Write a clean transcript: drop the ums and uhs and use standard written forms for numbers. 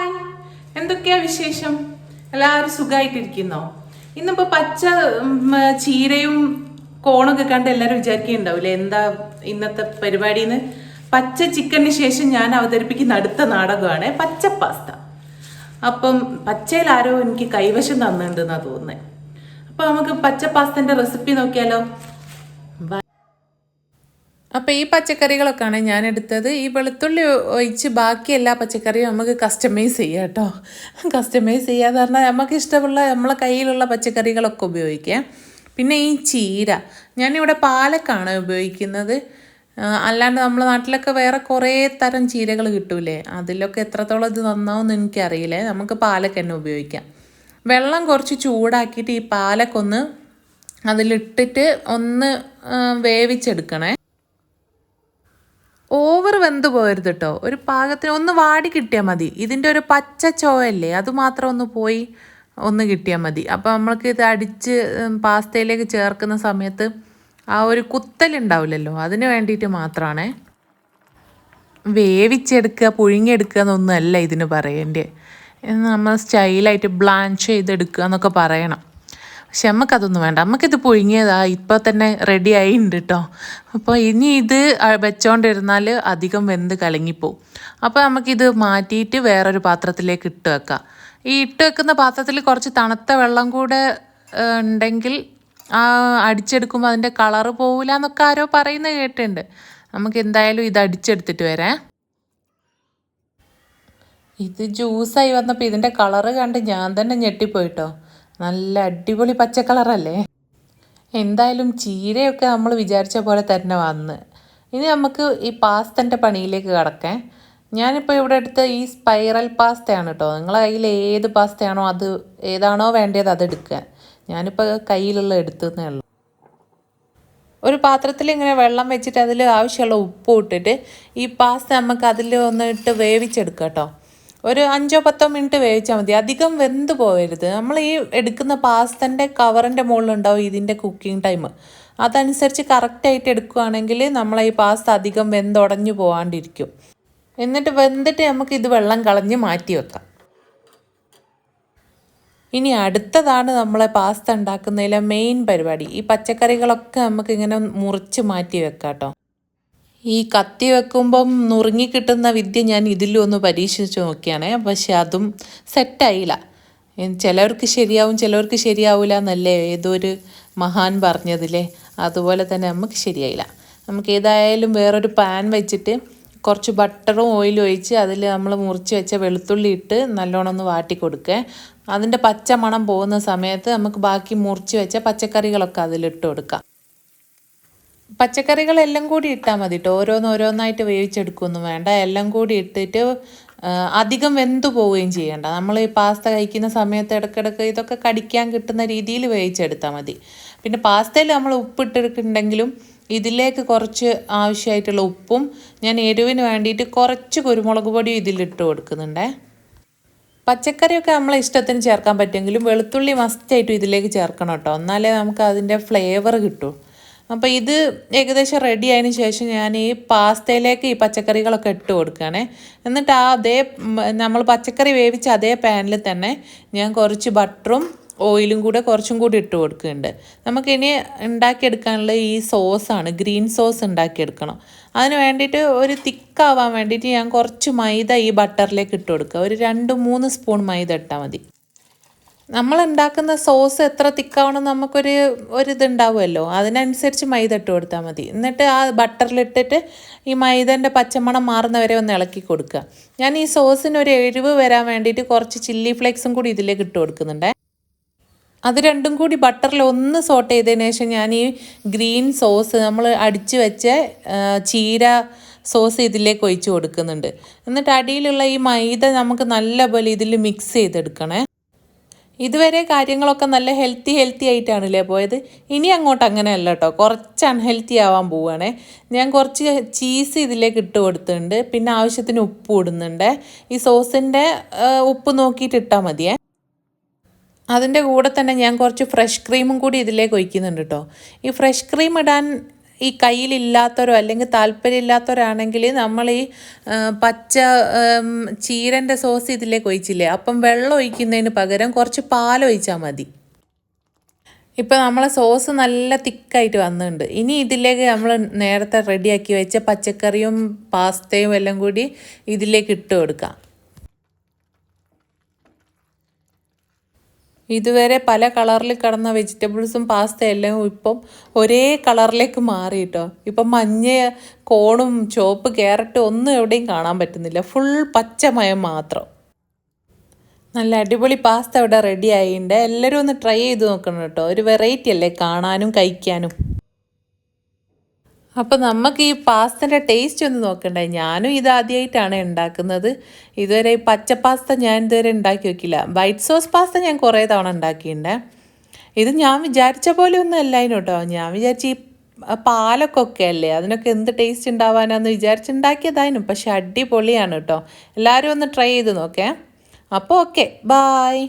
Hi, എന്തൊക്കെയാ വിശേഷം? എല്ലാവരും സുഖമായിട്ടിരിക്കുന്നോ? ഇന്നിപ്പോൾ പച്ച ചീരയും കോണൊക്കെ കണ്ട് എല്ലാവരും വിചാരിക്കുന്നുണ്ടാവില്ലേ എന്താ ഇന്നത്തെ പരിപാടിന്ന്. പച്ച ചിക്കന് ശേഷം ഞാൻ അവതരിപ്പിക്കുന്ന അടുത്ത നാടകമാണ് പച്ച പാസ്ത. അപ്പം പച്ചയിൽ ആരോ എനിക്ക് കൈവശം തന്നിട്ടുണ്ടെന്നാണ് തോന്നുന്നത്. അപ്പോൾ നമുക്ക് പച്ച പാസ്തൻ്റെ റെസിപ്പി നോക്കിയാലോ. അപ്പോൾ ഈ പച്ചക്കറികളൊക്കെയാണ് ഞാൻ എടുത്തത്. ഈ വെളുത്തുള്ളി ഒഴിച്ച് ബാക്കി എല്ലാ പച്ചക്കറിയും നമുക്ക് കസ്റ്റമൈസ് ചെയ്യാം കേട്ടോ. കസ്റ്റമൈസ് ചെയ്യാന്ന് പറഞ്ഞാൽ നമുക്ക് ഇഷ്ടമുള്ള നമ്മളെ കയ്യിലുള്ള പച്ചക്കറികളൊക്കെ ഉപയോഗിക്കാം. പിന്നെ ഈ ചീര ഞാനിവിടെ പാലക്കാണ് ഉപയോഗിക്കുന്നത്. അല്ലാണ്ട് നമ്മളെ നാട്ടിലൊക്കെ വേറെ കുറേ തരം ചീരകൾ കിട്ടൂലേ, അതിലൊക്കെ എത്രത്തോളം ഇത് നന്നാവുമെന്ന് എനിക്കറിയില്ലേ. നമുക്ക് പാലക്ക തന്നെ ഉപയോഗിക്കാം. വെള്ളം കുറച്ച് ചൂടാക്കിയിട്ട് ഈ പാലക്കൊന്ന് അതിലിട്ടിട്ട് ഒന്ന് വേവിച്ചെടുക്കണേ. ഓവർ വെന്ത് പോകരുത് കേട്ടോ, ഒരു പാകത്തിന് ഒന്ന് വാടി കിട്ടിയാൽ മതി. ഇതിൻ്റെ ഒരു പച്ച ചോവല്ലേ അത് മാത്രം ഒന്ന് കിട്ടിയാൽ മതി. അപ്പോൾ നമ്മൾക്ക് ഇത് അടിച്ച് പാസ്തയിലേക്ക് ചേർക്കുന്ന സമയത്ത് ആ ഒരു കുത്തലുണ്ടാവില്ലല്ലോ, അതിന് വേണ്ടിയിട്ട് മാത്രമാണ്. വേവിച്ചെടുക്കുക പുഴുങ്ങിയെടുക്കുക എന്നൊന്നുമല്ല ഇതിന് പറയേണ്ടത്. നമ്മൾ സ്റ്റൈലായിട്ട് ബ്ലാഞ്ച് ചെയ്തെടുക്കുക എന്നൊക്കെ പറയണം. പക്ഷെ നമുക്കതൊന്നും വേണ്ട, നമുക്കിത് പുഴുങ്ങിയതാ ഇപ്പോൾ തന്നെ റെഡി ആയിട്ടുണ്ട് കേട്ടോ. അപ്പോൾ ഇനി ഇത് വെച്ചോണ്ടിരുന്നാൽ അധികം വെന്ത് കലങ്ങിപ്പോവും. അപ്പോൾ നമുക്കിത് മാറ്റിയിട്ട് വേറൊരു പാത്രത്തിലേക്ക് ഇട്ട് വെക്കാം. ഈ ഇട്ട് വെക്കുന്ന പാത്രത്തിൽ കുറച്ച് തണുത്ത വെള്ളം കൂടെ ഉണ്ടെങ്കിൽ അടിച്ചെടുക്കുമ്പോൾ അതിൻ്റെ കളറ് പോവില്ല എന്നൊക്കെ ആരോ പറയുന്നത് കേട്ടിട്ടുണ്ട്. നമുക്ക് എന്തായാലും ഇത് അടിച്ചെടുത്തിട്ട് വരാം. ഇത് ജ്യൂസായി വന്നപ്പോൾ ഇതിൻ്റെ കളറ് കണ്ട് ഞാൻ തന്നെ ഞെട്ടിപ്പോയിട്ടോ. നല്ല അടിപൊളി പച്ച കളറല്ലേ. എന്തായാലും ചീരയൊക്കെ നമ്മൾ വിചാരിച്ച പോലെ തന്നെ വന്ന്. ഇനി നമുക്ക് ഈ പാസ്തൻ്റെ പണിയിലേക്ക് കടക്കാം. ഞാനിപ്പോൾ ഇവിടെ എടുത്ത ഈ സ്പൈറൽ പാസ്തയാണ് കേട്ടോ. നിങ്ങളെ കയ്യിൽ ഏത് പാസ്തയാണോ അത് ഏതാണോ വേണ്ടത് അതെടുക്കുക. ഞാനിപ്പോൾ കയ്യിലുള്ള എടുത്തതേ ഉള്ളൂ. ഒരു പാത്രത്തിൽ ഇങ്ങനെ വെള്ളം വെച്ചിട്ട് അതിൽ ആവശ്യമുള്ള ഉപ്പ് ഇട്ടിട്ട് ഈ പാസ്ത നമുക്ക് അതിൽ ഒന്നിട്ട് വേവിച്ചെടുക്കാം കേട്ടോ. ഒരു 5-10 മിനിറ്റ് വേവിച്ചാൽ മതി, അധികം വെന്ത് പോകരുത്. നമ്മൾ ഈ എടുക്കുന്ന പാസ്തൻ്റെ കവറിൻ്റെ മുകളിലുണ്ടാവും ഇതിൻ്റെ കുക്കിംഗ് ടൈം. അതനുസരിച്ച് കറക്റ്റായിട്ട് എടുക്കുകയാണെങ്കിൽ നമ്മളെ ഈ പാസ്ത അധികം വെന്തുടഞ്ഞു പോകാണ്ടിരിക്കും. എന്നിട്ട് വെന്തിട്ട് നമുക്ക് ഇത് വെള്ളം കളഞ്ഞ് മാറ്റി വെക്കാം. ഇനി അടുത്തതാണ് നമ്മളെ പാസ്ത ഉണ്ടാക്കുന്നതിലെ മെയിൻ പരിപാടി. ഈ പച്ചക്കറികളൊക്കെ നമുക്കിങ്ങനെ മുറിച്ച് മാറ്റി വെക്കാം കേട്ടോ. ഈ കത്തി വെക്കുമ്പം നുറുങ്ങി കിട്ടുന്ന വിദ്യ ഞാൻ ഇതിലും ഒന്ന് പരീക്ഷിച്ച് നോക്കിയാണ്. പക്ഷെ അതും സെറ്റായില്ല. ചിലവർക്ക് ശരിയാവും ചിലവർക്ക് ശരിയാവില്ല എന്നല്ലേ ഏതൊരു മഹാൻ പറഞ്ഞതില്ലേ, അതുപോലെ തന്നെ നമുക്ക് ശരിയായില്ല. നമുക്ക് ഏതായാലും വേറൊരു പാൻ വെച്ചിട്ട് കുറച്ച് ബട്ടറും ഓയിലും ഒഴിച്ച് അതിൽ നമ്മൾ മുറിച്ച് വെച്ച വെളുത്തുള്ളി ഇട്ട് നല്ലോണം ഒന്ന് വാട്ടി കൊടുക്കുക. അതിൻ്റെ പച്ച മണം പോകുന്ന സമയത്ത് നമുക്ക് ബാക്കി മുറിച്ച് വെച്ച പച്ചക്കറികളൊക്കെ അതിലിട്ട് കൊടുക്കാം. പച്ചക്കറികളെല്ലാം കൂടി ഇട്ടാൽ മതി കേട്ടോ, ഓരോന്നായിട്ട് വേവിച്ചെടുക്കുകയൊന്നും വേണ്ട. എല്ലാം കൂടി ഇട്ടിട്ട് അധികം വെന്തു പോവുകയും ചെയ്യണ്ട. നമ്മൾ ഈ പാസ്ത കഴിക്കുന്ന സമയത്ത് ഇടയ്ക്കിടയ്ക്ക് ഇതൊക്കെ കടിക്കാൻ കിട്ടുന്ന രീതിയിൽ വേവിച്ചെടുത്താൽ മതി. പിന്നെ പാസ്തയിൽ നമ്മൾ ഉപ്പിട്ടിട്ടുണ്ടെങ്കിലും ഇതിലേക്ക് കുറച്ച് ആവശ്യമായിട്ടുള്ള ഉപ്പും ഞാൻ എരിവിന് വേണ്ടിയിട്ട് കുറച്ച് കുരുമുളക് പൊടിയും ഇതിലിട്ട് കൊടുക്കുന്നുണ്ടേ. പച്ചക്കറിയൊക്കെ നമ്മളെ ഇഷ്ടത്തിന് ചേർക്കാൻ പറ്റുമെങ്കിലും വെളുത്തുള്ളി മസ്റ്റായിട്ടും ഇതിലേക്ക് ചേർക്കണം കേട്ടോ, എന്നാലേ നമുക്ക് അതിൻ്റെ ഫ്ലേവർ കിട്ടൂ. അപ്പോൾ ഇത് ഏകദേശം റെഡി ആയതിന് ശേഷം ഞാൻ ഈ പാസ്തയിലേക്ക് ഈ പച്ചക്കറികളൊക്കെ ഇട്ട് കൊടുക്കുകയാണേ. എന്നിട്ട് നമ്മൾ പച്ചക്കറി വേവിച്ച അതേ പാനിൽ തന്നെ ഞാൻ കുറച്ച് ബട്ടറും ഓയിലും കൂടെ കുറച്ചും കൂടി ഇട്ട് കൊടുക്കുന്നുണ്ട്. നമുക്കിനി ഉണ്ടാക്കിയെടുക്കാനുള്ള ഈ സോസാണ്, ഗ്രീൻ സോസ് ഉണ്ടാക്കിയെടുക്കണം. അതിന് വേണ്ടിയിട്ട് ഒരു തിക്കാവാൻ വേണ്ടിയിട്ട് ഞാൻ കുറച്ച് മൈദ ഈ ബട്ടറിലേക്ക് ഇട്ട് കൊടുക്കുക. ഒരു 2-3 സ്പൂൺ മൈദ ഇട്ടാൽ മതി. നമ്മൾ ഉണ്ടാക്കുന്ന സോസ് എത്ര തിക്കാവണം ഇതുണ്ടാവുമല്ലോ, അതിനനുസരിച്ച് മൈദ ഇട്ട് കൊടുത്താൽ മതി. എന്നിട്ട് ആ ബട്ടറിലിട്ടിട്ട് ഈ മൈദൻ്റെ പച്ചമണം മാറുന്നവരെ ഒന്ന് ഇളക്കി കൊടുക്കുക. ഞാൻ ഈ സോസിനൊരു എരിവ് വരാൻ വേണ്ടിയിട്ട് കുറച്ച് ചില്ലി ഫ്ലേക്സും കൂടി ഇതിലേക്ക് ഇട്ട് കൊടുക്കുന്നുണ്ട്. അത് രണ്ടും കൂടി ബട്ടറിൽ ഒന്ന് സോട്ട് ചെയ്തതിന് ശേഷം ഞാൻ ഈ ഗ്രീൻ സോസ് നമ്മൾ അടിച്ച് വെച്ച ചീര സോസ് ഇതിലേക്ക് ഒഴിച്ച് കൊടുക്കുന്നുണ്ട്. എന്നിട്ട് അടിയിലുള്ള ഈ മൈദ നമുക്ക് നല്ലപോലെ ഇതിൽ മിക്സ് ചെയ്തെടുക്കണേ. ഇതുവരെ കാര്യങ്ങളൊക്കെ നല്ല ഹെൽത്തി ആയിട്ടാണല്ലേ പോയത്. ഇനി അങ്ങോട്ട് അങ്ങനെയല്ല കേട്ടോ, കുറച്ച് അൺഹെൽത്തി ആവാൻ പോവുകയാണേ. ഞാൻ കുറച്ച് ചീസ് ഇതിലേക്ക് ഇട്ട് കൊടുത്തിട്ടുണ്ട്. പിന്നെ ആവശ്യത്തിന് ഉപ്പ് ഇടുന്നുണ്ട്. ഈ സോസിൻ്റെ ഉപ്പ് നോക്കിയിട്ട് ഇട്ടാൽ മതിയേ. അതിൻ്റെ കൂടെ തന്നെ ഞാൻ കുറച്ച് ഫ്രഷ് ക്രീമും കൂടി ഇതിലേക്ക് ഒഴിക്കുന്നുണ്ട് കേട്ടോ. ഈ ഫ്രഷ് ക്രീം ഇടാൻ ഈ കയ്യിലില്ലാത്തവരോ അല്ലെങ്കിൽ താല്പര്യമില്ലാത്തവരാണെങ്കിൽ നമ്മൾ ഈ പച്ച ചീരൻ്റെ സോസ് ഇതിലേക്ക് ഒഴിച്ചില്ലേ, അപ്പം വെള്ളം ഒഴിക്കുന്നതിന് പകരം കുറച്ച് പാലൊഴിച്ചാൽ മതി. ഇപ്പം നമ്മളെ സോസ് നല്ല തിക്കായിട്ട് വന്നിട്ടുണ്ട്. ഇനി ഇതിലേക്ക് നമ്മൾ നേരത്തെ റെഡിയാക്കി വെച്ച പച്ചക്കറിയും പാസ്തയും എല്ലാം കൂടി ഇതിലേക്ക് ഇട്ട് കൊടുക്കാം. ഇതുവരെ പല കളറിൽ കിടന്ന വെജിറ്റബിൾസും പാസ്ത എല്ലാം ഇപ്പം ഒരേ കളറിലേക്ക് മാറി കേട്ടോ. ഇപ്പം മഞ്ഞ കോണും ചുവപ്പ് ക്യാരറ്റും ഒന്നും എവിടെയും കാണാൻ പറ്റുന്നില്ല, ഫുൾ പച്ചമയം മാത്രം. നല്ല അടിപൊളി പാസ്ത ഇവിടെ റെഡി ആയിട്ടുണ്ട്. എല്ലാവരും ഒന്ന് ട്രൈ ചെയ്ത് നോക്കണം കേട്ടോ. ഒരു വെറൈറ്റി അല്ലേ കാണാനും കഴിക്കാനും. അപ്പോൾ നമുക്ക് ഈ പാസ്തൻ്റെ ടേസ്റ്റ് ഒന്ന് നോക്കണ്ടേ. ഞാനും ഇത് ആദ്യമായിട്ടാണ് ഉണ്ടാക്കുന്നത്. ഇതുവരെ ഈ പച്ച പാസ്ത ഞാൻ ഇതുവരെ ഉണ്ടാക്കി വെക്കില്ല. വൈറ്റ് സോസ് പാസ്ത ഞാൻ കുറേ തവണ ഉണ്ടാക്കിയിട്ടുണ്ട്. ഇത് ഞാൻ വിചാരിച്ച പോലെ ഒന്നും അല്ലായിരുന്നു കേട്ടോ. ഞാൻ വിചാരിച്ച ഈ പാലൊക്കെ അല്ലേ, അതിനൊക്കെ എന്ത് ടേസ്റ്റ് ഉണ്ടാവാനാന്ന് വിചാരിച്ചുണ്ടാക്കിയതായിരുന്നു. പക്ഷെ അടിപൊളിയാണ് കേട്ടോ. എല്ലാവരും ഒന്ന് ട്രൈ ചെയ്ത് നോക്കേ. അപ്പോൾ ഓക്കെ, ബായ്.